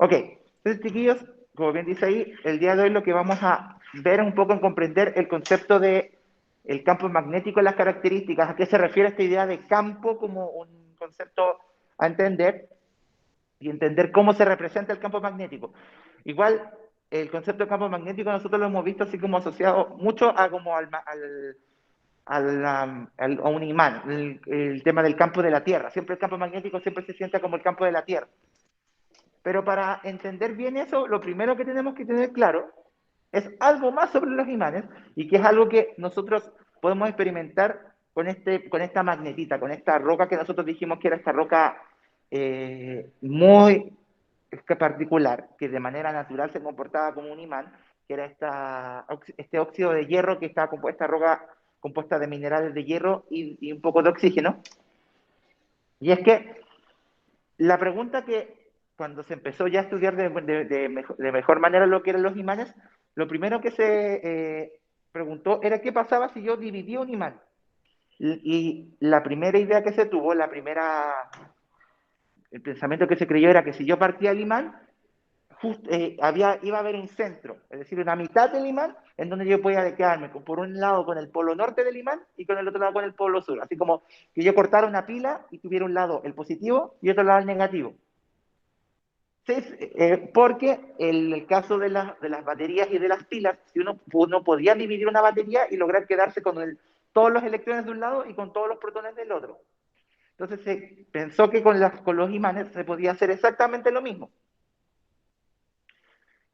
Ok, entonces chiquillos, como bien dice ahí, el día de hoy lo que vamos a ver es un poco en comprender el concepto de el campo magnético y las características, a qué se refiere esta idea de campo como un concepto a entender y entender cómo se representa el campo magnético. Igual, el concepto de campo magnético nosotros lo hemos visto así como asociado mucho a como a un imán, el tema del campo de la Tierra. Siempre el campo magnético siempre se siente como el campo de la Tierra. Pero para entender bien eso, lo primero que tenemos que tener claro es algo más sobre los imanes y que es algo que nosotros podemos experimentar con esta magnetita, con esta roca que nosotros dijimos que era esta roca muy particular, que de manera natural se comportaba como un imán, que era este óxido de hierro que está compuesta, roca compuesta de minerales de hierro y un poco de oxígeno. Y es que la pregunta que cuando se empezó ya a estudiar de mejor manera lo que eran los imanes, lo primero que se preguntó era qué pasaba si yo dividía un imán. Y la primera idea que se tuvo, el pensamiento que se creyó era que si yo partía el imán, iba a haber un centro, es decir, una mitad del imán en donde yo podía quedarme por un lado con el polo norte del imán y con el otro lado con el polo sur. Así como que yo cortara una pila y tuviera un lado el positivo y otro lado el negativo. Sí, porque el caso de las baterías y de las pilas, si uno podía dividir una batería y lograr quedarse con todos los electrones de un lado y con todos los protones del otro. Entonces se pensó que con los imanes se podía hacer exactamente lo mismo.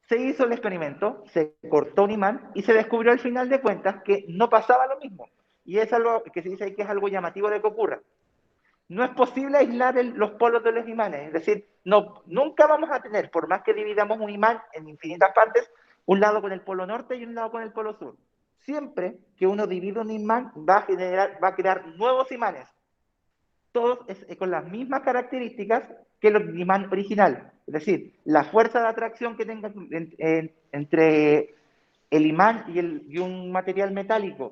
Se hizo el experimento, se cortó un imán y se descubrió al final de cuentas que no pasaba lo mismo. Y es algo que se dice ahí que es algo llamativo de que ocurra. No es posible aislar los polos de los imanes, es decir, no, nunca vamos a tener, por más que dividamos un imán en infinitas partes, un lado con el polo norte y un lado con el polo sur. Siempre que uno divide un imán va a crear nuevos imanes, todos con las mismas características que el imán original. Es decir, la fuerza de atracción que tenga entre el imán y un material metálico,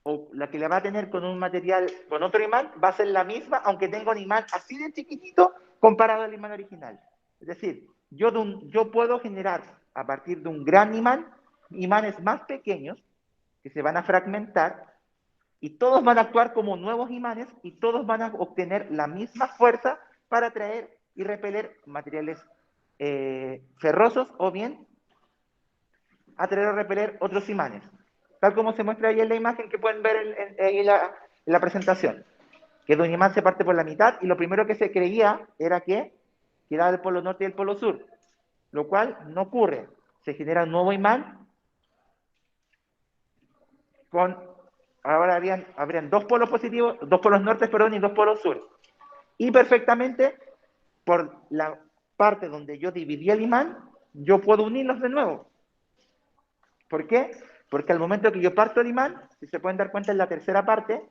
o la que le va a tener con un material, con otro imán, va a ser la misma, aunque tenga un imán así de chiquitito comparado al imán original. Es decir, yo puedo generar a partir de un gran imán, imanes más pequeños que se van a fragmentar y todos van a actuar como nuevos imanes y todos van a obtener la misma fuerza para atraer y repeler materiales ferrosos o bien atraer o repeler otros imanes, tal como se muestra ahí en la imagen que pueden ver en la presentación, que de un imán se parte por la mitad y lo primero que se creía era que quedaba el polo norte y el polo sur, lo cual no ocurre. Se genera un nuevo imán con, ahora habrían dos polos positivos, dos polos norte, perdón, y dos polos sur. Y perfectamente, por la parte donde yo dividí el imán, yo puedo unirlos de nuevo. ¿Por qué? Porque al momento que yo parto el imán, si se pueden dar cuenta en la tercera parte,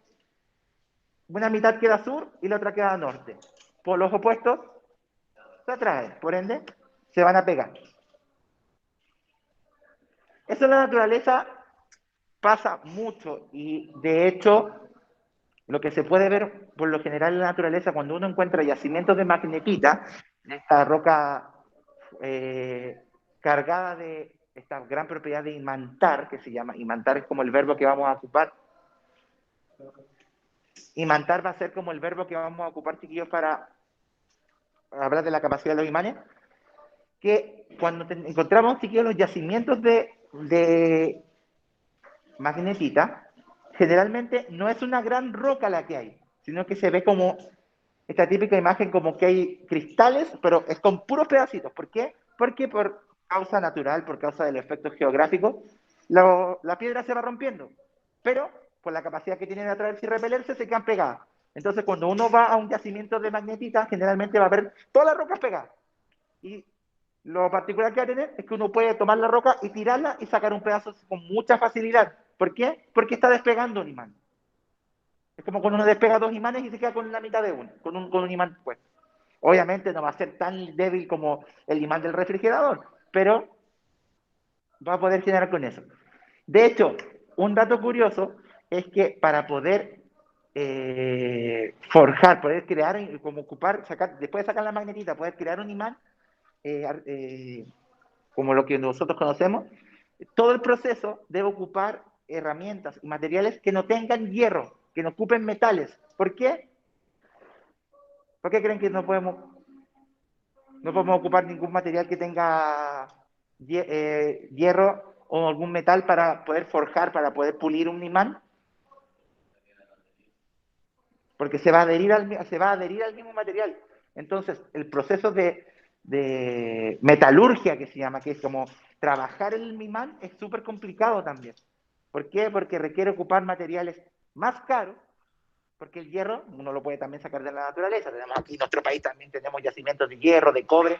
una mitad queda sur y la otra queda norte. Por los opuestos se atraen, por ende, se van a pegar. Eso en la naturaleza pasa mucho y de hecho lo que se puede ver por lo general en la naturaleza cuando uno encuentra yacimientos de magnetita, esta roca eh, cargada de esta gran propiedad de imantar, que se llama, imantar es como el verbo que vamos a ocupar, imantar va a ser como el verbo que vamos a ocupar, chiquillos, para hablar de la capacidad de los imanes, que cuando encontramos, chiquillos, los yacimientos de magnetita, generalmente no es una gran roca la que hay, sino que se ve como esta típica imagen como que hay cristales, pero es con puros pedacitos. ¿Por qué? Porque por causa natural, por causa del efecto geográfico, la piedra se va rompiendo, pero por la capacidad que tiene de atraerse y repelerse, se quedan pegadas. Entonces, cuando uno va a un yacimiento de magnetita, generalmente va a ver todas las rocas pegadas. Y lo particular que va a tener es que uno puede tomar la roca y tirarla y sacar un pedazo con mucha facilidad. ¿Por qué? Porque está despegando un imán. Es como cuando uno despega dos imanes y se queda con la mitad de uno, con un imán puesto. Obviamente no va a ser tan débil como el imán del refrigerador, pero va a poder generar con eso. De hecho, un dato curioso es que para poder forjar, poder crear, como ocupar, sacar, después de sacar la magnetita, poder crear un imán, como lo que nosotros conocemos, todo el proceso debe ocupar herramientas y materiales que no tengan hierro, que no ocupen metales. ¿Por qué? ¿Por qué creen que no podemos ocupar ningún material que tenga hierro o algún metal para poder forjar, para poder pulir un imán? Porque se va a adherir al mismo material. Entonces, el proceso de metalurgia que se llama, que es como trabajar el imán, es súper complicado también. ¿Por qué? Porque requiere ocupar materiales más caros, porque el hierro uno lo puede también sacar de la naturaleza. Tenemos aquí en nuestro país también tenemos yacimientos de hierro, de cobre,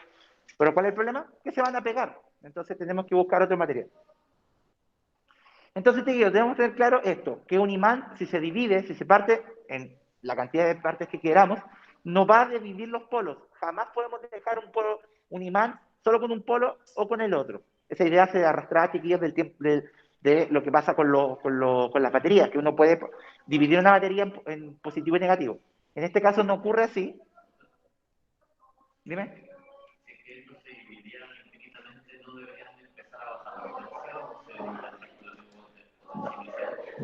pero ¿cuál es el problema? Que se van a pegar. Entonces tenemos que buscar otro material. Entonces, debemos tener claro esto, que un imán, si se divide, si se parte en la cantidad de partes que queramos, no va a dividir los polos. Jamás podemos dejar un imán solo con un polo o con el otro. Esa idea se arrastraba, chiquillos, del tiempo, de lo que pasa con las baterías, que uno puede dividir una batería en positivo y negativo. En este caso no ocurre así. Dime.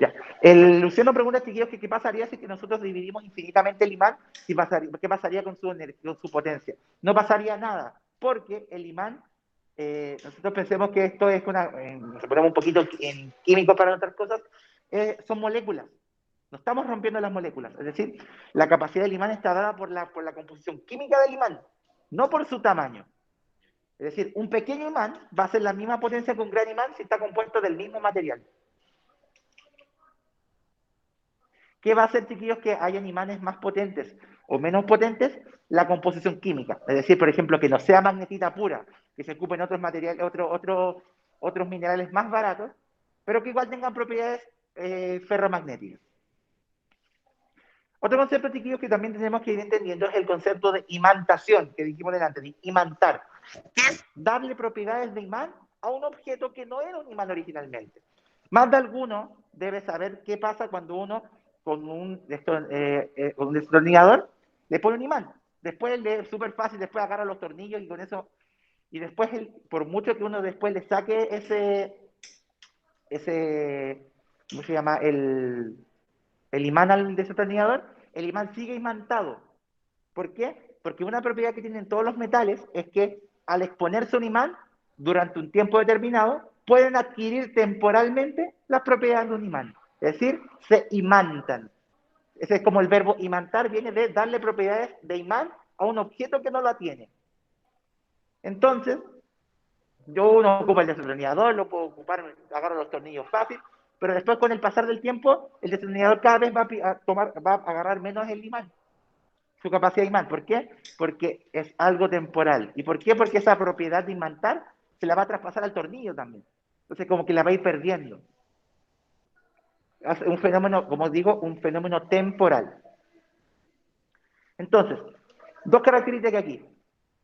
Ya. El Luciano pregunta, chiquillos, que qué pasaría si que nosotros dividimos infinitamente el imán, qué pasaría con su potencia. No pasaría nada, porque el imán, nosotros pensemos que esto es nos ponemos un poquito en químicos para otras cosas, son moléculas. No estamos rompiendo las moléculas. Es decir, la capacidad del imán está dada por la composición química del imán, no por su tamaño. Es decir, un pequeño imán va a ser la misma potencia que un gran imán si está compuesto del mismo material. ¿Qué va a hacer, chiquillos, que hayan imanes más potentes o menos potentes? La composición química. Es decir, por ejemplo, que no sea magnetita pura, que se ocupen otros materiales, otros minerales más baratos, pero que igual tengan propiedades ferromagnéticas. Otro concepto, chiquillos, que también tenemos que ir entendiendo es el concepto de imantación, que dijimos delante, de imantar, que es darle propiedades de imán a un objeto que no era un imán originalmente. Más de alguno debe saber qué pasa cuando uno con un destornillador le pone un imán. Después es súper fácil, después agarra los tornillos y con eso, y después, por mucho que uno después le saque ¿cómo se llama? El imán al desatornillador, el imán sigue imantado. ¿Por qué? Porque una propiedad que tienen todos los metales es que al exponerse un imán durante un tiempo determinado, pueden adquirir temporalmente las propiedades de un imán. Es decir, se imantan. Ese es como el verbo imantar, viene de darle propiedades de imán a un objeto que no la tiene. Entonces, uno ocupa el destornillador, lo puedo ocupar, agarro los tornillos fácil, pero después con el pasar del tiempo, el destornillador cada vez va a agarrar menos el imán, su capacidad de imán. ¿Por qué? Porque es algo temporal. ¿Y por qué? Porque esa propiedad de imantar se la va a traspasar al tornillo también. Entonces, como que la va a ir perdiendo. Es un fenómeno, como digo, un fenómeno temporal. Entonces, dos características aquí.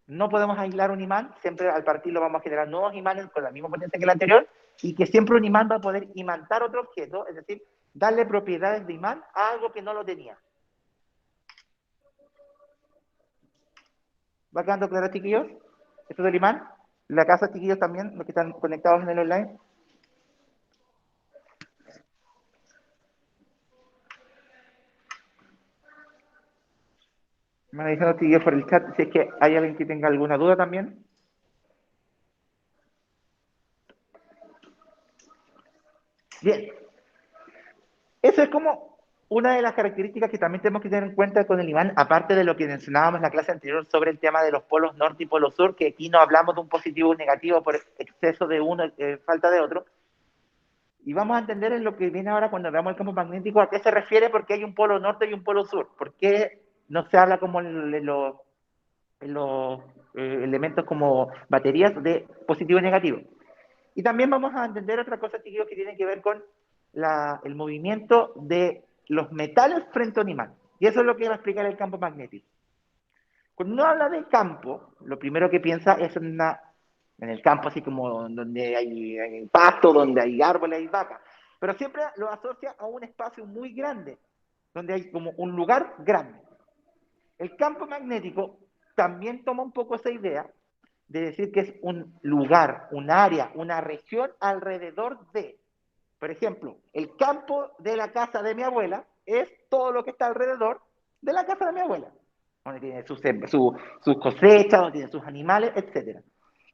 No podemos aislar un imán, siempre al partirlo vamos a generar nuevos imanes con la misma potencia que el anterior, y que siempre un imán va a poder imantar otro objeto, es decir, darle propiedades de imán a algo que no lo tenía. ¿Va quedando claro, chiquillos? Esto del imán. La casa, chiquillos, también, los que están conectados en el online. Me han diciendo, chiquillos, por el chat, si es que hay alguien que tenga alguna duda también. Bien. Eso es como una de las características que también tenemos que tener en cuenta con el imán, aparte de lo que mencionábamos en la clase anterior sobre el tema de los polos norte y polo sur, que aquí no hablamos de un positivo o un negativo por exceso de uno, falta de otro. Y vamos a entender en lo que viene ahora cuando veamos el campo magnético a qué se refiere, porque hay un polo norte y un polo sur. ¿Por qué no se habla como en los elementos como baterías de positivo y negativo? Y también vamos a entender otra cosa, chiquillos, que tiene que ver con el movimiento de los metales frente a un imán. Y eso es lo que va a explicar el campo magnético. Cuando uno habla de campo, lo primero que piensa es en el campo, así como donde hay pasto, donde hay árboles, hay vacas. Pero siempre lo asocia a un espacio muy grande, donde hay como un lugar grande. El campo magnético también toma un poco esa idea, de decir que es un lugar, un área, una región alrededor de. Por ejemplo, el campo de la casa de mi abuela es todo lo que está alrededor de la casa de mi abuela, donde tiene sus cosechas, donde tiene sus animales, etc.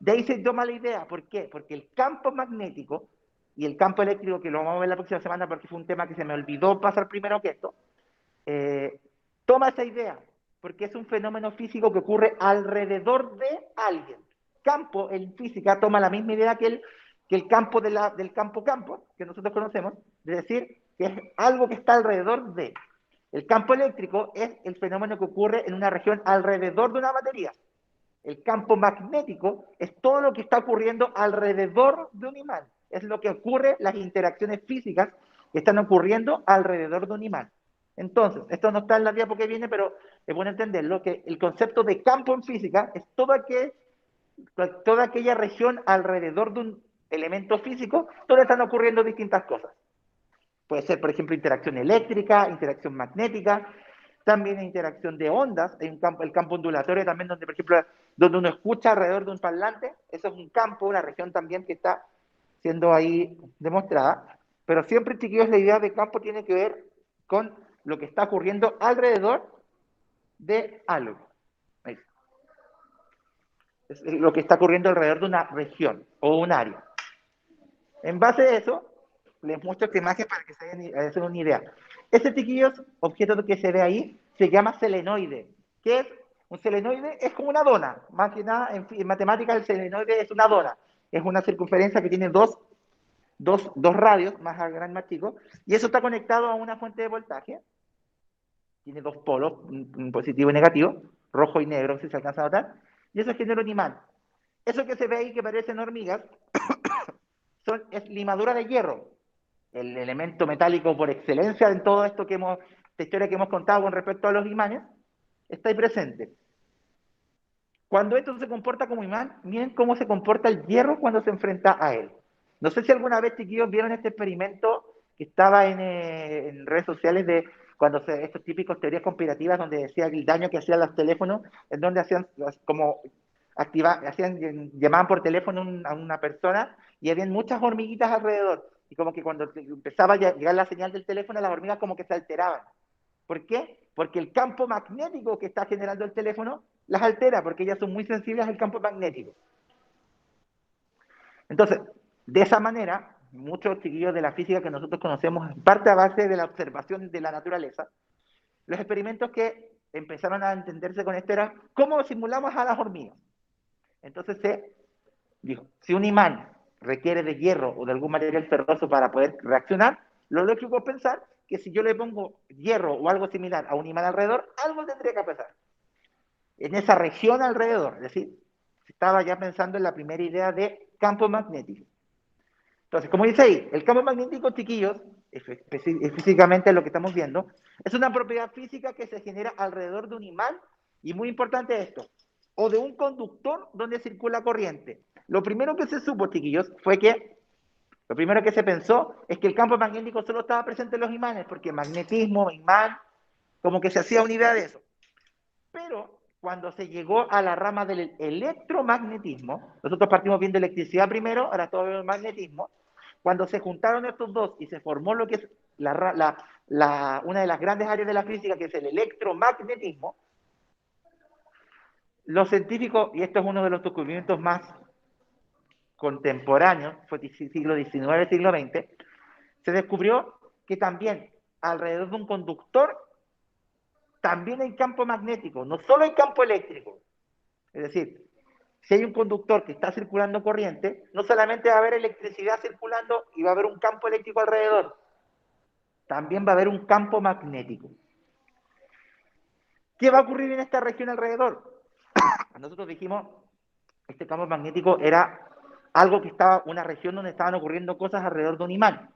De ahí se toma la idea. ¿Por qué? Porque el campo magnético y el campo eléctrico, que lo vamos a ver la próxima semana porque fue un tema que se me olvidó pasar primero que esto, toma esa idea, porque es un fenómeno físico que ocurre alrededor de alguien. Campo en física toma la misma idea que el campo del campo que nosotros conocemos, es decir, que es algo que está alrededor de. El campo eléctrico es el fenómeno que ocurre en una región alrededor de una batería. El campo magnético es todo lo que está ocurriendo alrededor de un imán. Es lo que ocurre, las interacciones físicas que están ocurriendo alrededor de un imán. Entonces, esto no está en la diapo que viene, pero es bueno entenderlo, que el concepto de campo en física es toda aquella región alrededor de un elemento físico donde están ocurriendo distintas cosas. Puede ser, por ejemplo, interacción eléctrica, interacción magnética, también interacción de ondas. Hay el campo ondulatorio también, donde, por ejemplo, donde uno escucha alrededor de un parlante. Eso es un campo, una región también que está siendo ahí demostrada. Pero siempre, chiquillos, la idea de campo tiene que ver con lo que está ocurriendo alrededor de algo. Es lo que está ocurriendo alrededor de una región o un área. En base a eso, les muestro esta imagen para que se hagan una idea. Este, chiquillos, objeto que se ve ahí, se llama selenoide. ¿Qué es? Un selenoide es como una dona. Más que nada, en matemáticas, el selenoide es una dona. Es una circunferencia que tiene dos radios, más grande, más chico, y eso está conectado a una fuente de voltaje. Tiene dos polos, un positivo y negativo, rojo y negro, si se alcanza a notar, y eso genera un imán. Eso que se ve ahí, que parecen hormigas, es limadura de hierro, el elemento metálico por excelencia en todo esto esta historia que hemos contado con respecto a los imanes, está ahí presente. Cuando esto se comporta como imán, miren cómo se comporta el hierro cuando se enfrenta a él. No sé si alguna vez, chiquillos, vieron este experimento que estaba en redes sociales de estos típicos teorías conspirativas donde decía el daño que hacían los teléfonos, en donde hacían como llamaban por teléfono a una persona y habían muchas hormiguitas alrededor. Y como que cuando empezaba a llegar la señal del teléfono, las hormigas como que se alteraban. ¿Por qué? Porque el campo magnético que está generando el teléfono las altera, porque ellas son muy sensibles al campo magnético. Entonces, de esa manera, muchos chiquillos de la física que nosotros conocemos, parte a base de la observación de la naturaleza, los experimentos que empezaron a entenderse con esto era cómo simulamos a las hormigas. Entonces se dijo, si un imán requiere de hierro o de algún material ferroso para poder reaccionar, lo lógico es pensar que si yo le pongo hierro o algo similar a un imán alrededor, algo tendría que pasar. En esa región alrededor, es decir, estaba ya pensando en la primera idea de campo magnético. Entonces, como dice ahí, el campo magnético, chiquillos, físicamente lo que estamos viendo, es una propiedad física que se genera alrededor de un imán, y muy importante esto, o de un conductor donde circula corriente. Lo primero que se supo, chiquillos, lo primero que se pensó es que el campo magnético solo estaba presente en los imanes, porque magnetismo, imán, como que se hacía una idea de eso. Pero cuando se llegó a la rama del electromagnetismo, nosotros partimos viendo electricidad primero, ahora todo el magnetismo, cuando se juntaron estos dos y se formó lo que es una de las grandes áreas de la física, que es el electromagnetismo, los científicos, y esto es uno de los descubrimientos más contemporáneos, fue siglo XIX, siglo XX, se descubrió que también alrededor de un conductor también hay campo magnético, no solo hay campo eléctrico. Es decir, si hay un conductor que está circulando corriente, no solamente va a haber electricidad circulando y va a haber un campo eléctrico alrededor, también va a haber un campo magnético. ¿Qué va a ocurrir en esta región alrededor? Nosotros dijimos, este campo magnético era algo que estaba, una región donde estaban ocurriendo cosas alrededor de un imán.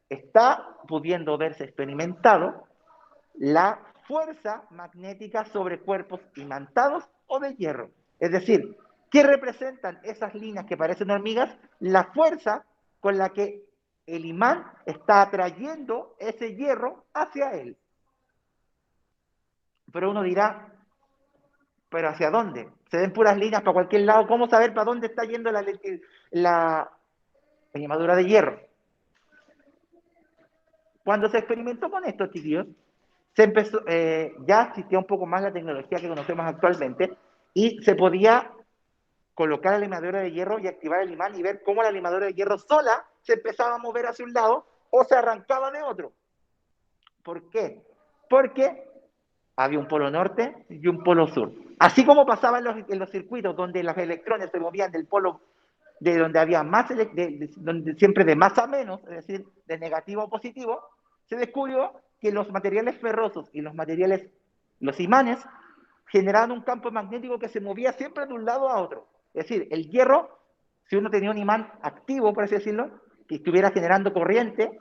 Está pudiendo verse experimentado la fuerza magnética sobre cuerpos imantados o de hierro. Es decir, ¿qué representan esas líneas que parecen hormigas? La fuerza con la que el imán está atrayendo ese hierro hacia él. Pero uno dirá, pero ¿hacia dónde? Se ven puras líneas para cualquier lado. ¿Cómo saber para dónde está yendo la limadura de hierro? Cuando se experimentó con esto, chiquillos, se empezó, ya existía un poco más la tecnología que conocemos actualmente y se podía colocar la limadura de hierro y activar el imán y ver cómo la limadura de hierro sola se empezaba a mover hacia un lado o se arrancaba de otro. ¿Por qué? Porque había un polo norte y un polo sur. Así como pasaba en los circuitos donde los electrones se movían del polo de donde había más, donde siempre de más a menos, es decir, de negativo a positivo, se descubrió que los materiales ferrosos y los imanes, generaban un campo magnético que se movía siempre de un lado a otro. Es decir, el hierro, si uno tenía un imán activo, por así decirlo, que estuviera generando corriente,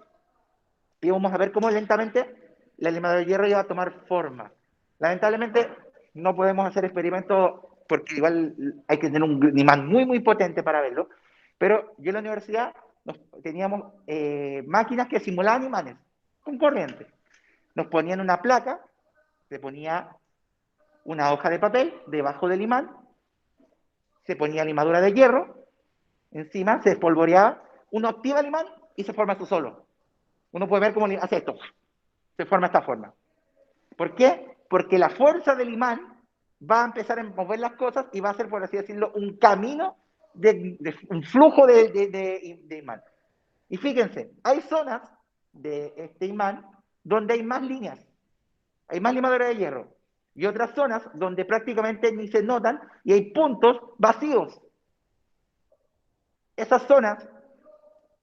íbamos a ver cómo lentamente la limadura de hierro iba a tomar forma. Lamentablemente, no podemos hacer experimentos porque igual hay que tener un imán muy, muy potente para verlo, pero yo en la universidad teníamos máquinas que simulaban imanes con corriente. Nos ponían una placa, se ponía una hoja de papel debajo del imán, se ponía limadura de hierro, encima se espolvoreaba, uno activa el imán y se forma eso solo. Uno puede ver cómo hace esto, se forma esta forma. ¿Por qué? Porque la fuerza del imán va a empezar a mover las cosas y va a ser, por así decirlo, un camino, un flujo de imán. Y fíjense, hay zonas de este imán donde hay más líneas, hay más limadura de hierro, y otras zonas donde prácticamente ni se notan y hay puntos vacíos. Esas zonas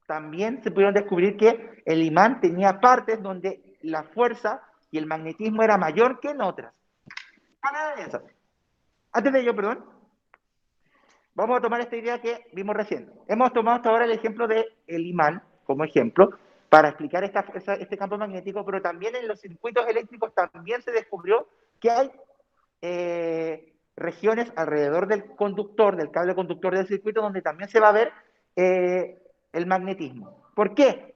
también se pudieron descubrir que el imán tenía partes donde la fuerza y el magnetismo era mayor que en otras. ¿Cuál es esa? Antes de ello, perdón, vamos a tomar esta idea que vimos recién. Hemos tomado hasta ahora el ejemplo del imán como ejemplo para explicar este campo magnético, pero también en los circuitos eléctricos también se descubrió que hay regiones alrededor del conductor, del cable conductor del circuito, donde también se va a ver el magnetismo. ¿Por qué?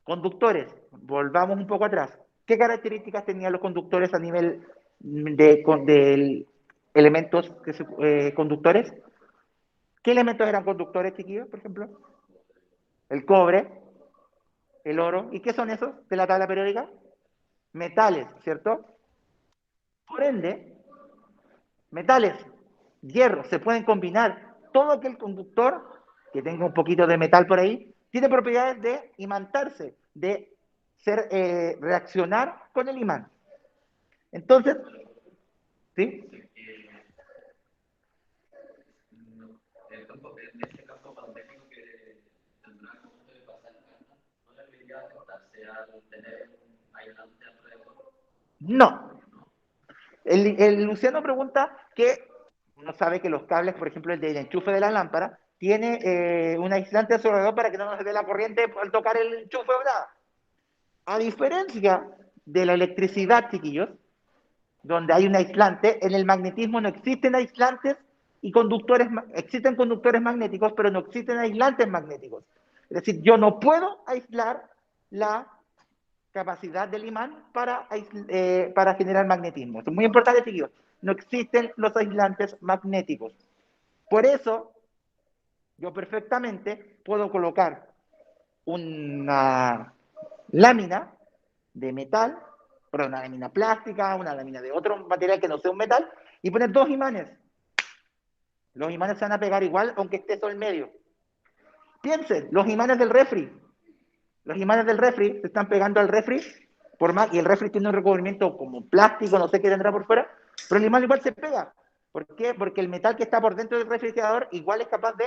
Conductores, volvamos un poco atrás. ¿Qué características tenían los conductores a nivel de elementos conductores? ¿Qué elementos eran conductores, chiquillos, por ejemplo? El cobre, el oro. ¿Y qué son esos de la tabla periódica? Metales, ¿cierto? Por ende, metales, hierro, se pueden combinar. Todo aquel conductor que tenga un poquito de metal por ahí tiene propiedades de imantarse, de reaccionar con el imán. Entonces, ¿sí? No. El Luciano pregunta que uno sabe que los cables, por ejemplo, el del enchufe de la lámpara, tiene un aislante a su alrededor para que no nos dé la corriente al tocar el enchufe o nada. A diferencia de la electricidad, chiquillos, donde hay un aislante, en el magnetismo no existen aislantes y conductores, existen conductores magnéticos, pero no existen aislantes magnéticos. Es decir, yo no puedo aislar la capacidad del imán para generar magnetismo. Esto es muy importante, chiquillos. No existen los aislantes magnéticos. Por eso, yo perfectamente puedo colocar una lámina de metal, pero una lámina plástica, una lámina de otro material que no sea un metal, y poner dos imanes. Los imanes se van a pegar igual aunque esté todo en medio. Piensen, los imanes del refri. Los imanes del refri se están pegando al refri, por más, y el refri tiene un recubrimiento como plástico, no sé qué tendrá por fuera, pero el imán igual se pega. ¿Por qué? Porque el metal que está por dentro del refrigerador igual es capaz de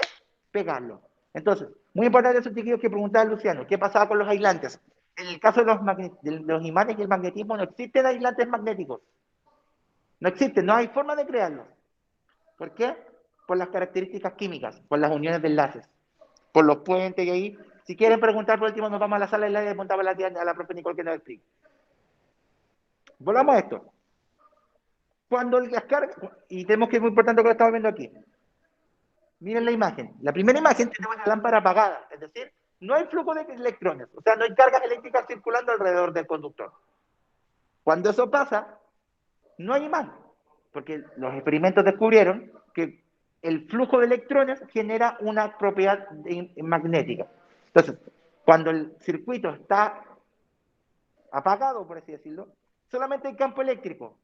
pegarlo. Entonces, muy importante esos chiquillos que preguntaba Luciano, ¿qué pasaba con los aislantes? En el caso de los imanes y el magnetismo no existen aislantes magnéticos. No existen, no hay forma de crearlos. ¿Por qué? Por las características químicas, por las uniones de enlaces, por los puentes y ahí. Si quieren preguntar, por último, nos vamos a la sala y le preguntamos a la profe Nicole que nos explique. Volvamos a esto. Cuando las cargas, y tenemos que es muy importante lo que estamos viendo aquí. Miren la imagen. La primera imagen tenemos la lámpara apagada, es decir, no hay flujo de electrones, o sea, no hay cargas eléctricas circulando alrededor del conductor. Cuando eso pasa, no hay imán. porque los experimentos descubrieron que el flujo de electrones genera una propiedad magnética. Entonces, cuando el circuito está apagado, por así decirlo, solamente hay campo eléctrico.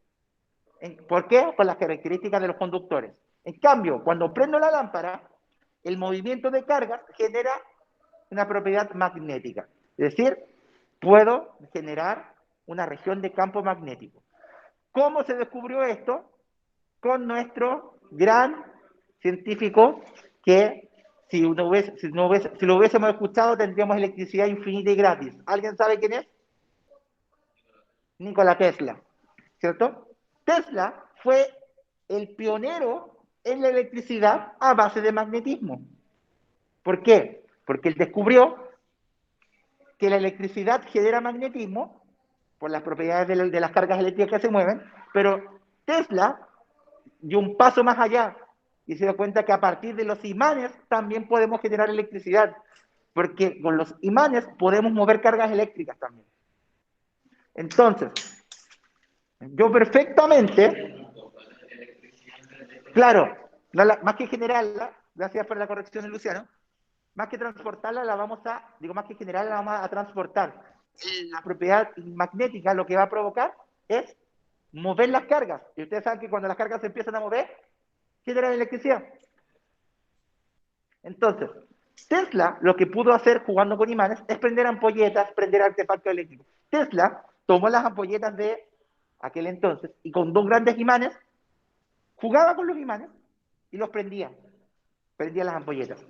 ¿Por qué? Por las características de los conductores. En cambio, cuando prendo la lámpara, el movimiento de cargas genera una propiedad magnética. Es decir, puedo generar una región de campo magnético. ¿Cómo se descubrió esto? Con nuestro gran científico que si lo hubiésemos escuchado tendríamos electricidad infinita y gratis. ¿Alguien sabe quién es? Nikola Tesla, ¿cierto? Tesla fue el pionero en la electricidad a base de magnetismo. ¿Por qué? Porque él descubrió que la electricidad genera magnetismo por las propiedades de las cargas eléctricas que se mueven, pero Tesla dio un paso más allá y se dio cuenta que a partir de los imanes también podemos generar electricidad, porque con los imanes podemos mover cargas eléctricas también. Entonces, yo perfectamente, claro, más que generarla, gracias por la corrección de Luciano, más que transportarla, más que generarla, la vamos a transportar. La propiedad magnética lo que va a provocar es mover las cargas. Y ustedes saben que cuando las cargas se empiezan a mover, genera electricidad. Entonces, Tesla lo que pudo hacer jugando con imanes es prender ampolletas, prender artefactos eléctricos. Tesla tomó las ampolletas de aquel entonces y con dos grandes imanes jugaba con los imanes y los prendía. Prendía las ampolletas.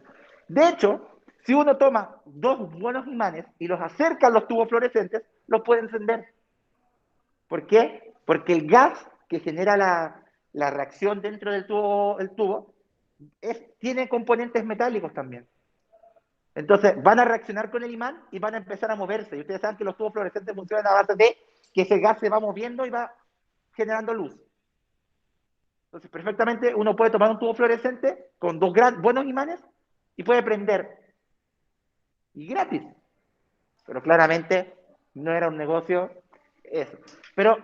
De hecho, si uno toma dos buenos imanes y los acerca a los tubos fluorescentes, los puede encender. ¿Por qué? Porque el gas que genera la reacción dentro del tubo tiene componentes metálicos también. Entonces, van a reaccionar con el imán y van a empezar a moverse. Y ustedes saben que los tubos fluorescentes funcionan a base de que ese gas se va moviendo y va generando luz. Entonces, perfectamente uno puede tomar un tubo fluorescente con dos buenos imanes y puede prender. Y gratis. Pero claramente no era un negocio eso. Pero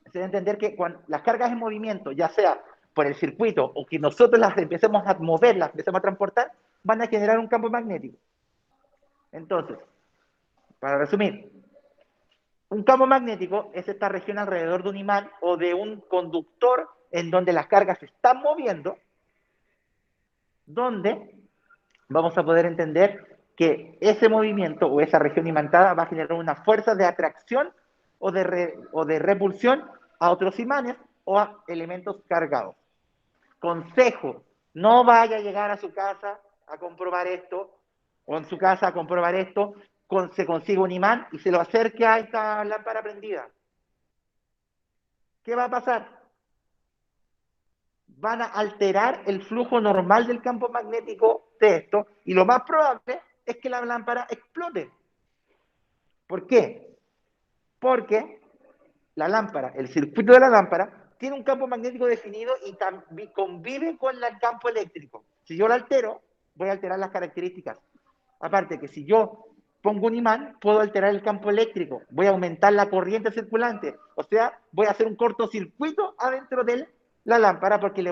se debe entender que cuando las cargas en movimiento, ya sea por el circuito o que nosotros las empecemos a mover, las empecemos a transportar, van a generar un campo magnético. Entonces, para resumir, un campo magnético es esta región alrededor de un imán o de un conductor en donde las cargas se están moviendo, donde vamos a poder entender que ese movimiento o esa región imantada va a generar una fuerza de atracción o de repulsión a otros imanes o a elementos cargados. Consejo, no vaya a llegar a su casa a comprobar esto, o en su casa a comprobar esto, se consigue un imán y se lo acerque a esta lámpara prendida. ¿Qué va a pasar? Van a alterar el flujo normal del campo magnético de esto y lo más probable es que la lámpara explote. ¿Por qué? Porque la lámpara, el circuito de la lámpara, tiene un campo magnético definido y convive con el campo eléctrico. Si yo lo altero, voy a alterar las características. Aparte que si yo pongo un imán, puedo alterar el campo eléctrico, voy a aumentar la corriente circulante, o sea, voy a hacer un cortocircuito adentro de la lámpara porque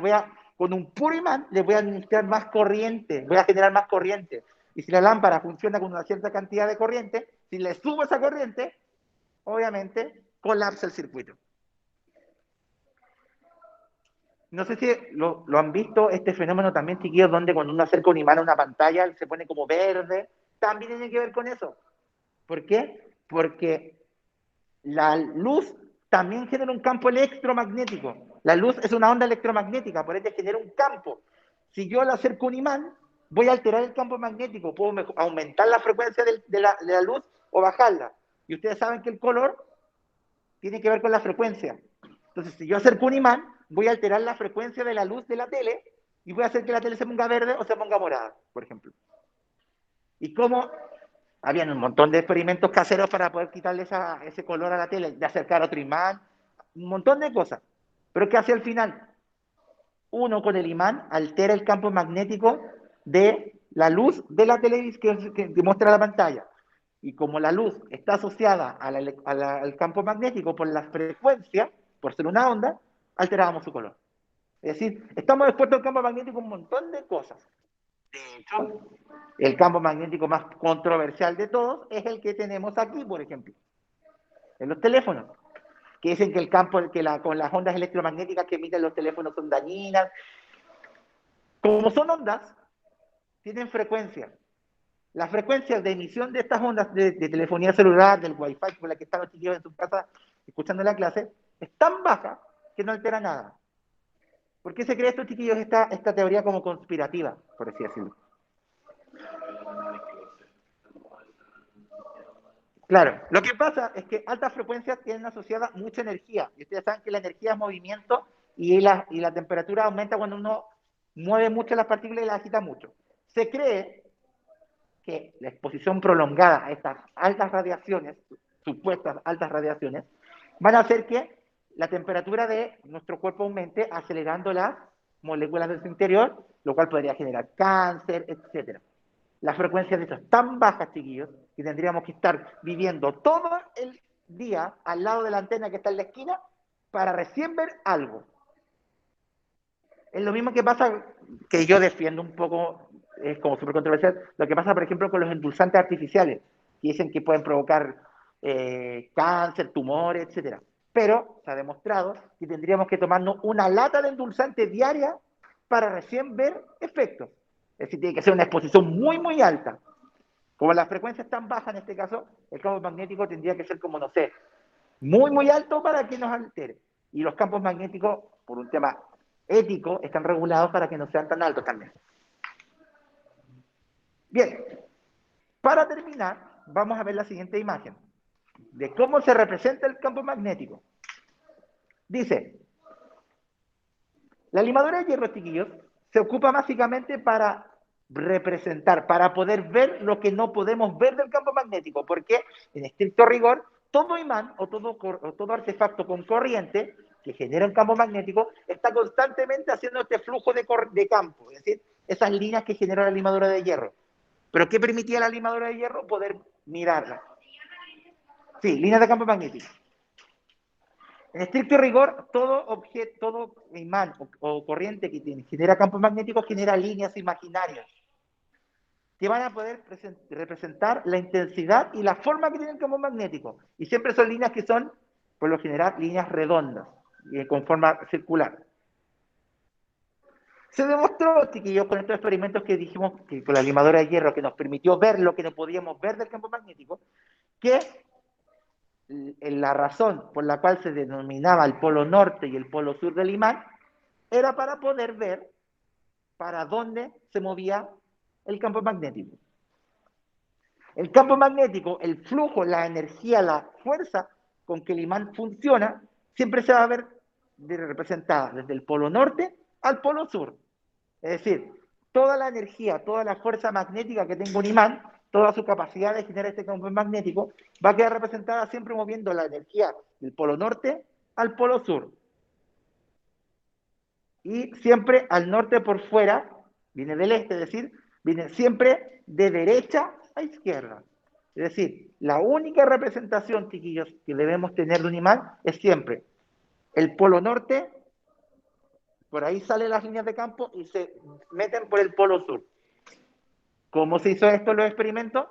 con un puro imán le voy a administrar más corriente, voy a generar más corriente. Y si la lámpara funciona con una cierta cantidad de corriente, si le subo esa corriente, obviamente colapsa el circuito. No sé si lo han visto, este fenómeno también, chiquillos, donde cuando uno acerca un imán a una pantalla se pone como verde, también tiene que ver con eso. ¿Por qué? Porque la luz también genera un campo electromagnético. La luz es una onda electromagnética, por ende genera un campo. Si yo le acerco un imán, voy a alterar el campo magnético, puedo aumentar la frecuencia de la luz o bajarla. Y ustedes saben que el color tiene que ver con la frecuencia. Entonces, si yo acerco un imán, voy a alterar la frecuencia de la luz de la tele y voy a hacer que la tele se ponga verde o se ponga morada, por ejemplo. Y como habían un montón de experimentos caseros para poder quitarle ese color a la tele, de acercar otro imán, un montón de cosas. Pero ¿qué hace al final? Uno con el imán altera el campo magnético de la luz de la televisión que muestra la pantalla. Y como la luz está asociada al campo magnético por la frecuencia, por ser una onda, alterábamos su color. Es decir, estamos expuestos al campo magnético un montón de cosas. De hecho, el campo magnético más controversial de todos es el que tenemos aquí, por ejemplo, en los teléfonos, que dicen que el campo, con las ondas electromagnéticas que emiten los teléfonos son dañinas. Como son ondas, tienen frecuencia. Las frecuencias de emisión de estas ondas de telefonía celular, del Wi-Fi con la que están los chiquillos en su casa escuchando la clase, es tan baja que no altera nada. ¿Por qué se cree estos chiquillos esta teoría como conspirativa, por así decirlo? Claro, lo que pasa es que altas frecuencias tienen asociada mucha energía. Y ustedes saben que la energía es movimiento y la temperatura aumenta cuando uno mueve mucho las partículas y las agita mucho. Se cree que la exposición prolongada a estas altas radiaciones, supuestas altas radiaciones, van a hacer que la temperatura de nuestro cuerpo aumente acelerando las moléculas de su interior, lo cual podría generar cáncer, etcétera. Las frecuencias de estos tan bajas, chiquillos, que tendríamos que estar viviendo todo el día al lado de la antena que está en la esquina para recién ver algo. Es lo mismo que pasa, que yo defiendo un poco, es como súper controversial, lo que pasa, por ejemplo, con los endulzantes artificiales, que dicen que pueden provocar cáncer, tumores, etcétera. Pero se ha demostrado que tendríamos que tomarnos una lata de endulzante diaria para recién ver efectos. Es decir, tiene que ser una exposición muy, muy alta. Como la frecuencia es tan baja en este caso, el campo magnético tendría que ser como, no sé, muy, muy alto para que nos altere. Y los campos magnéticos, por un tema ético, están regulados para que no sean tan altos también. Bien, para terminar, vamos a ver la siguiente imagen de cómo se representa el campo magnético. Dice, la limadura de hierro, chiquillos, se ocupa básicamente para representar, para poder ver lo que no podemos ver del campo magnético, porque en estricto rigor, todo imán o todo artefacto con corriente que genera un campo magnético está constantemente haciendo este flujo de campo, es decir, esas líneas que generó la limadura de hierro. ¿Pero qué permitía la limadura de hierro? Poder mirarla. Sí, líneas de campo magnético. En estricto rigor, todo imán o corriente que genera campos magnéticos genera líneas imaginarias que van a poder representar la intensidad y la forma que tiene el campo magnético. Y siempre son líneas que son, por lo general, líneas redondas y con forma circular. Se demostró, chiquillos, con estos experimentos que dijimos, que con la limadura de hierro, que nos permitió ver lo que no podíamos ver del campo magnético, que la razón por la cual se denominaba el polo norte y el polo sur del imán era para poder ver para dónde se movía el campo magnético. El campo magnético, el flujo, la energía, la fuerza con que el imán funciona, siempre se va a ver representada desde el polo norte al polo sur. Es decir, toda la energía, toda la fuerza magnética que tenga un imán, toda su capacidad de generar este campo magnético, va a quedar representada siempre moviendo la energía del polo norte al polo sur. Y siempre al norte por fuera, viene del este, es decir, viene siempre de derecha a izquierda. Es decir, la única representación, chiquillos, que debemos tener de un imán es siempre el polo norte, por ahí salen las líneas de campo y se meten por el polo sur. ¿Cómo se hizo esto en los experimentos?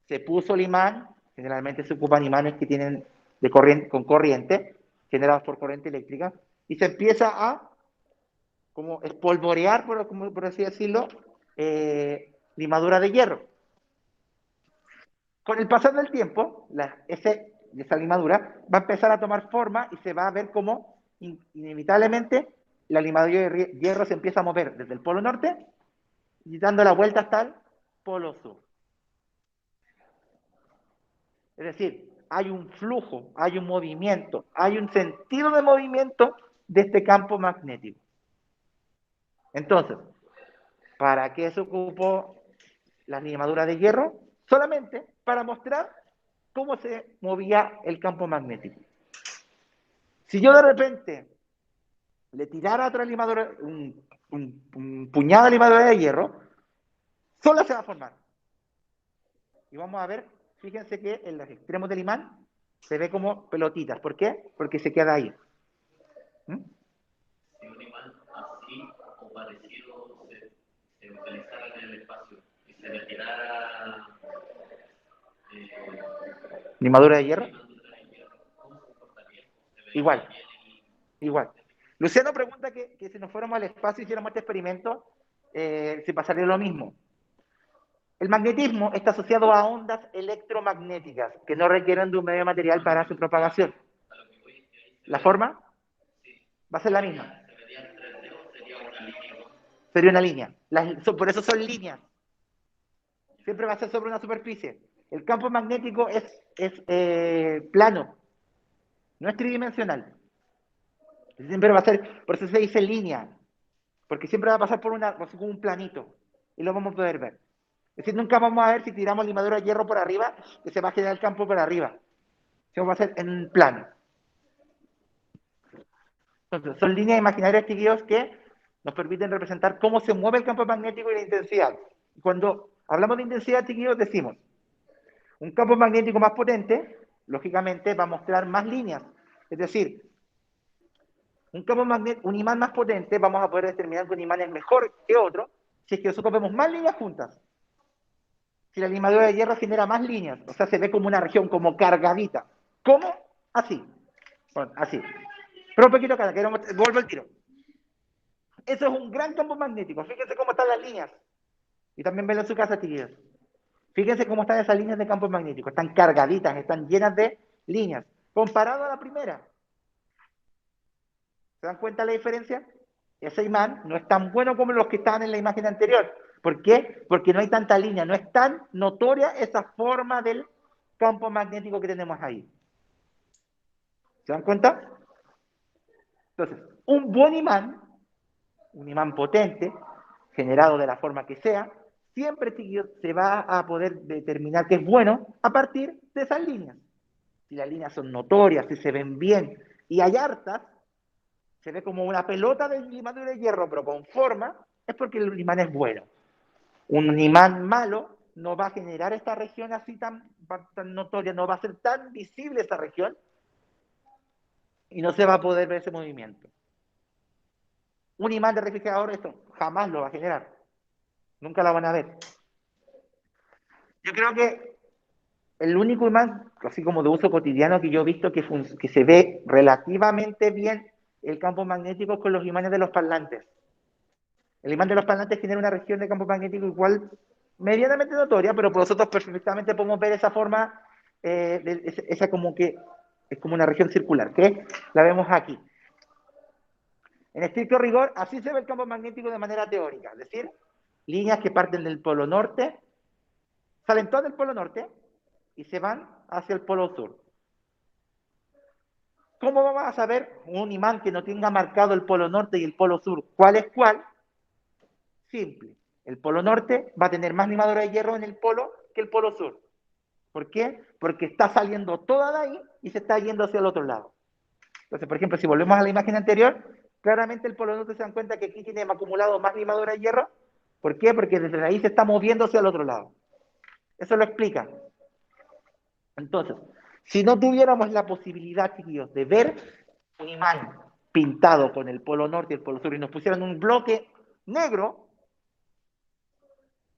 Se puso el imán, generalmente se ocupan imanes que tienen con corriente, generados por corriente eléctrica, y se empieza a como espolvorear, por así decirlo, limadura de hierro. Con el pasar del tiempo, esa limadura va a empezar a tomar forma y se va a ver como inevitablemente la limadura de hierro se empieza a mover desde el polo norte y dando la vuelta hasta el polo sur. Es decir, hay un flujo, hay un movimiento, hay un sentido de movimiento de este campo magnético. Entonces, ¿para qué se ocupó la limadura de hierro? Solamente para mostrar cómo se movía el campo magnético. Si yo de repente le tirara otra limadura, un puñado de limadura de hierro, sola se va a formar. Y vamos a ver, fíjense que en los extremos del imán se ve como pelotitas. ¿Por qué? Porque se queda ahí. parecido se utilizara en el espacio y se retirara limadura de hierro. ¿cómo se comportaría? Igual, igual. Luciano pregunta que si nos fuéramos al espacio y hiciéramos este experimento, si pasaría lo mismo. El magnetismo está asociado a ondas electromagnéticas que no requieren de un medio material para su propagación. ¿La forma? Va a ser la misma. Sería una línea. Por eso son líneas. Siempre va a ser sobre una superficie. El campo magnético es plano, no es tridimensional. Siempre va a ser, por eso se dice línea, porque siempre va a pasar por un planito y lo vamos a poder ver. Es decir, nunca vamos a ver si tiramos limadura de hierro por arriba, que se va a generar el campo por arriba. Siempre va a ser en un plano. Entonces, son líneas imaginarias, chiquillos, que nos permiten representar cómo se mueve el campo magnético y la intensidad. Cuando hablamos de intensidad, chiquillos, decimos, un campo magnético más potente, lógicamente, va a mostrar más líneas. Es decir, un imán más potente, vamos a poder determinar que un imán es mejor que otro si es que nosotros vemos más líneas juntas. Si la limadura de hierro genera más líneas, o sea, se ve como una región como cargadita. ¿Cómo? Así. Bueno, así. Pero un poquito acá, vuelvo al tiro. Eso es un gran campo magnético. Fíjense cómo están las líneas. Y también venlo en su casa, chiquillos. Fíjense cómo están esas líneas de campo magnético. Están cargaditas, están llenas de líneas. Comparado a la primera. ¿Se dan cuenta de la diferencia? Ese imán no es tan bueno como los que estaban en la imagen anterior. ¿Por qué? Porque no hay tanta línea, no es tan notoria esa forma del campo magnético que tenemos ahí. ¿Se dan cuenta? Entonces, un buen imán, un imán potente, generado de la forma que sea, siempre se va a poder determinar que es bueno a partir de esas líneas. Si las líneas son notorias, si se ven bien y hay hartas, se ve como una pelota de limadura de hierro, pero con forma, es porque el imán es bueno. Un imán malo no va a generar esta región así tan notoria, no va a ser tan visible esta región y no se va a poder ver ese movimiento. Un imán de refrigerador, esto jamás lo va a generar. Nunca la van a ver. Yo creo que el único imán, así como de uso cotidiano, que yo he visto que se ve relativamente bien el campo magnético con los imanes de los parlantes. El imán de los parlantes genera una región de campo magnético igual medianamente notoria, pero nosotros perfectamente podemos ver esa forma, esa como que es como una región circular, que la vemos aquí. En estricto rigor, así se ve el campo magnético de manera teórica, es decir, líneas que parten del polo norte, salen todas del polo norte y se van hacia el polo sur. ¿Cómo vamos a saber un imán que no tenga marcado el polo norte y el polo sur cuál es cuál? Simple. El polo norte va a tener más limadura de hierro en el polo que el polo sur. ¿Por qué? Porque está saliendo toda de ahí y se está yendo hacia el otro lado. Entonces, por ejemplo, si volvemos a la imagen anterior, claramente el polo norte se dan cuenta que aquí tiene acumulado más limadura de hierro. ¿Por qué? Porque desde ahí se está moviendo hacia el otro lado. Eso lo explica. Entonces, si no tuviéramos la posibilidad, chiquillos, de ver un imán pintado con el polo norte y el polo sur y nos pusieran un bloque negro,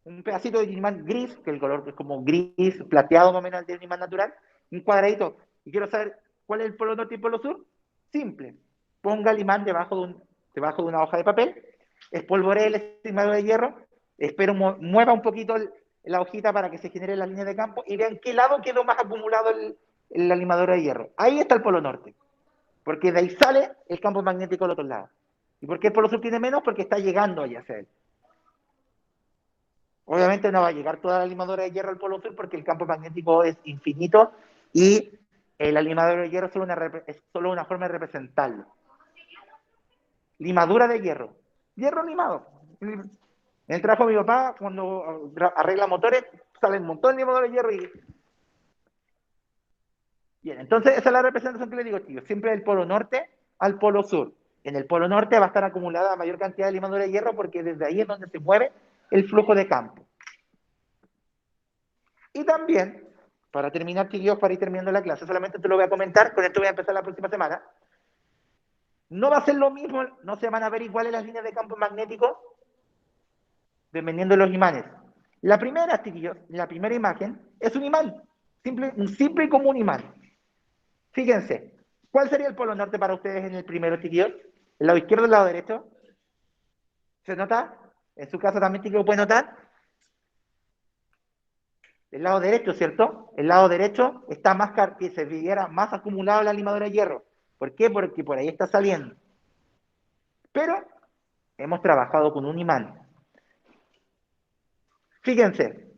un pedacito de imán gris, que el color es como gris, plateado más o menos del imán natural, un cuadradito, y quiero saber cuál es el polo norte y el polo sur, simple. Ponga el imán debajo de una hoja de papel, espolvoree el imán de hierro, espero mueva un poquito la hojita para que se genere la línea de campo y vean qué lado quedó más acumulado la limadura de hierro. Ahí está el polo norte, porque de ahí sale el campo magnético al otro lado. ¿Y por qué el polo sur tiene menos? Porque está llegando allá hacia él. Obviamente no va a llegar toda la limadura de hierro al polo sur porque el campo magnético es infinito y la limadura de hierro es solo una forma de representarlo. Limadura de hierro. Hierro limado. En el trabajo de mi papá, cuando arregla motores, sale un montón de limadura de hierro y... Bien, entonces esa es la representación que le digo, tío. Siempre del polo norte al polo sur. En el polo norte va a estar acumulada la mayor cantidad de limadura de hierro porque desde ahí es donde se mueve el flujo de campo. Y también, para terminar, chiquillos, para ir terminando la clase, solamente te lo voy a comentar, con esto voy a empezar la próxima semana. No va a ser lo mismo, no se van a ver iguales las líneas de campo magnético dependiendo de los imanes. La primera, chiquillos, la primera imagen es un imán, simple y como un imán. Fíjense, ¿cuál sería el polo norte para ustedes en el primero, chiquillos? ¿El lado izquierdo o el lado derecho? ¿Se nota? En su caso también, chiquillos, puede notar. El lado derecho, ¿cierto? El lado derecho está más que se viera más acumulado en la limadura de hierro. ¿Por qué? Porque por ahí está saliendo. Pero hemos trabajado con un imán. Fíjense,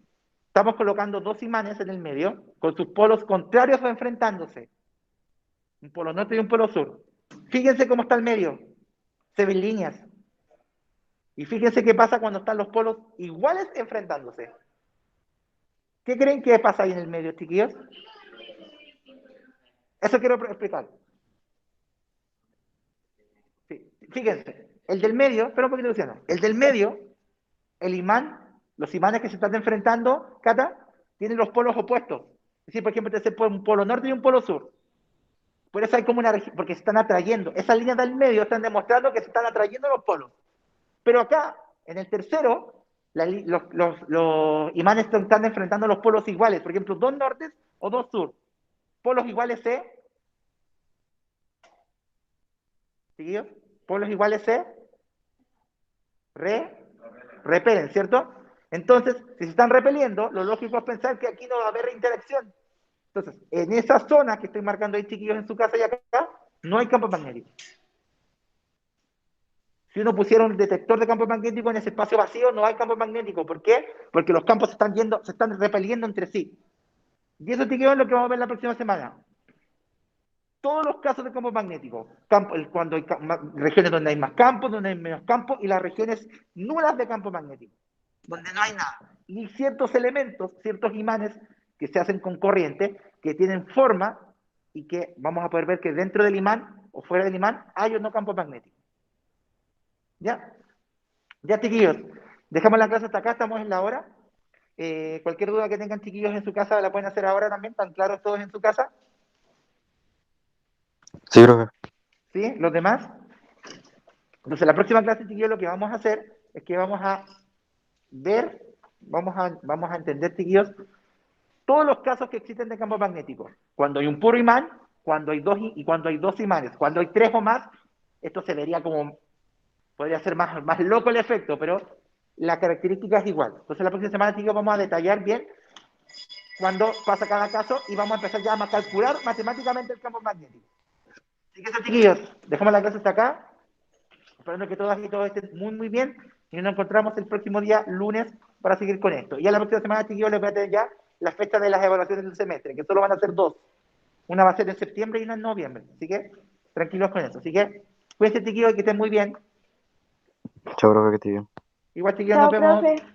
estamos colocando dos imanes en el medio con sus polos contrarios o enfrentándose. Un polo norte y un polo sur. Fíjense cómo está el medio. Se ven líneas. Y fíjense qué pasa cuando están los polos iguales enfrentándose. ¿Qué creen que pasa ahí en el medio, chiquillos? Eso quiero explicar. Sí. Fíjense, el del medio, espera un poquito, Luciano. El del medio, el imán, los imanes que se están enfrentando, Cata, tienen los polos opuestos. Es decir, por ejemplo, este es un polo norte y un polo sur. Por eso hay como una región, porque se están atrayendo. Esas líneas del medio están demostrando que se están atrayendo los polos. Pero acá, en el tercero, los imanes están enfrentando los polos iguales. Por ejemplo, dos nortes o dos sur. Polos iguales ¿sí? Polos iguales repelen, ¿cierto? Entonces, si se están repeliendo, lo lógico es pensar que aquí no va a haber interacción. Entonces, en esa zona que estoy marcando ahí, chiquillos, en su casa y acá, no hay campo magnético. Si uno pusiera un detector de campo magnético en ese espacio vacío, no hay campo magnético. ¿Por qué? Porque los campos se están repeliendo entre sí. Y eso, chiquillos, es lo que vamos a ver la próxima semana. Todos los casos de campo magnético, cuando hay regiones donde hay más campos, donde hay menos campos, y las regiones nulas de campo magnético, donde no hay nada. Y ciertos elementos, ciertos imanes que se hacen con corriente, que tienen forma y que vamos a poder ver que dentro del imán o fuera del imán hay o no campo magnético. ¿Ya? Ya, chiquillos, dejamos la clase hasta acá, estamos en la hora. Cualquier duda que tengan, chiquillos, en su casa la pueden hacer ahora también, están claros todos en su casa. Sí, profe. ¿Sí? ¿Los demás? Entonces, la próxima clase, chiquillos, lo que vamos a hacer es que vamos a ver, vamos a entender, chiquillos, todos los casos que existen de campo magnético. Cuando hay un puro imán, cuando hay dos imanes, cuando hay tres o más, esto se vería como, podría ser más loco el efecto, pero la característica es igual. Entonces, la próxima semana, chiquillos, vamos a detallar bien cuando pasa cada caso y vamos a empezar ya a calcular matemáticamente el campo magnético. Así que eso, chiquillos, dejamos la clase hasta acá. Esperando que todas y todos estén muy bien. Y nos encontramos el próximo día, lunes, para seguir con esto. Y a la próxima semana, chiquillos, les voy a tener ya la fecha de las evaluaciones del semestre, que solo van a ser dos. Una va a ser en septiembre y una en noviembre. Así que, tranquilos con eso. Así que, cuídense, chiquillos, y que estén muy bien. Chao, profe, que esté bien. Igual, chiquillos, nos Chao, vemos. profe.